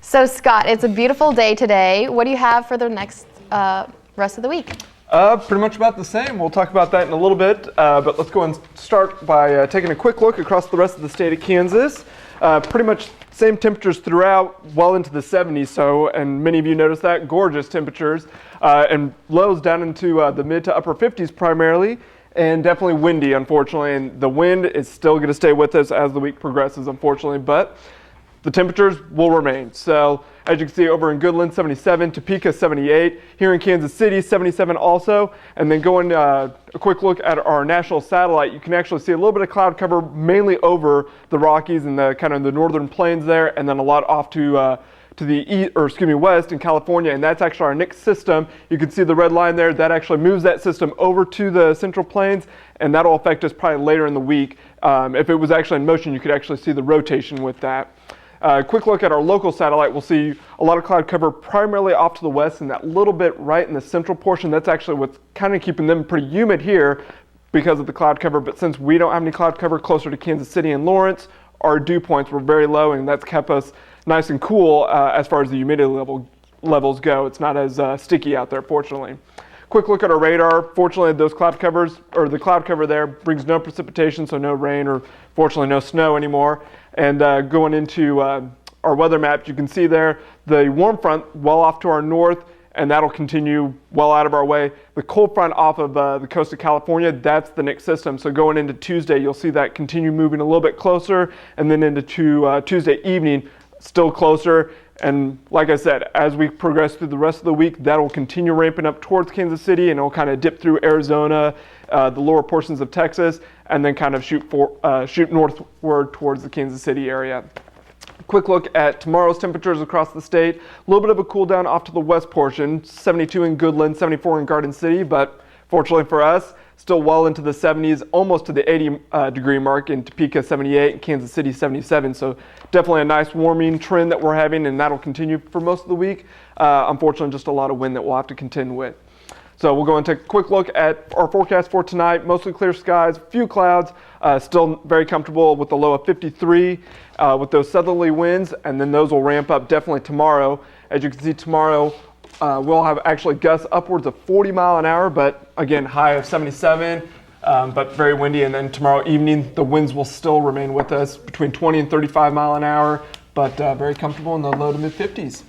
So Scott, it's a beautiful day today. What do you have for the next rest of the week? Pretty much about the same. We'll talk about that in a little bit, but let's go and start by taking a quick look across the rest of the state of Kansas. Pretty much same temperatures throughout, well into the 70s, and many of you noticed that, gorgeous temperatures, and lows down into the mid to upper 50s primarily, and definitely windy, unfortunately, and the wind is still going to stay with us as the week progresses, unfortunately, but the temperatures will remain. So as you can see over in Goodland, 77, Topeka, 78, here in Kansas City, 77 also, and then going a quick look at our national satellite, you can actually see a little bit of cloud cover mainly over the Rockies and the kind of the northern plains there, and then a lot off to the east, or excuse me, west in California, and that's actually our next system. You can see the red line there. That actually moves that system over to the central plains, and that'll affect us probably later in the week. If it was actually in motion, you could actually see the rotation with that. Quick look at our local satellite, we'll see a lot of cloud cover primarily off to the west and that little bit right in the central portion. That's actually what's kind of keeping them pretty humid here because of the cloud cover, but since we don't have any cloud cover closer to Kansas City and Lawrence, our dew points were very low, and that's kept us nice and cool as far as the humidity levels go. It's not as sticky out there, fortunately. Quick look at our radar. Fortunately, those cloud covers, or the cloud cover there, brings no precipitation, so no rain or fortunately no snow anymore. And going into our weather map, you can see there the warm front well off to our north, and that'll continue well out of our way. The cold front off of the coast of California, that's the next system. So going into Tuesday, you'll see that continue moving a little bit closer, and then into Tuesday evening, still closer. And like I said, as we progress through the rest of the week, that will continue ramping up towards Kansas City, and it'll kind of dip through Arizona, the lower portions of Texas, and then kind of shoot northward towards the Kansas City area. Quick look at tomorrow's temperatures across the state. A little bit of a cool down off to the west portion, 72 in Goodland, 74 in Garden City, but fortunately for us, still well into the 70s, almost to the 80 degree mark in Topeka, 78, and Kansas City, 77. So definitely a nice warming trend that we're having, and that'll continue for most of the week. Unfortunately, just a lot of wind that we'll have to contend with. So we'll go and take a quick look at our forecast for tonight. Mostly clear skies, few clouds, still very comfortable with a low of 53 with those southerly winds, and then those will ramp up definitely tomorrow. As you can see tomorrow, we'll have actually gusts upwards of 40 mile an hour, but again, high of 77, but very windy. And then tomorrow evening, the winds will still remain with us between 20 and 35 mile an hour, but very comfortable in the low to mid 50s.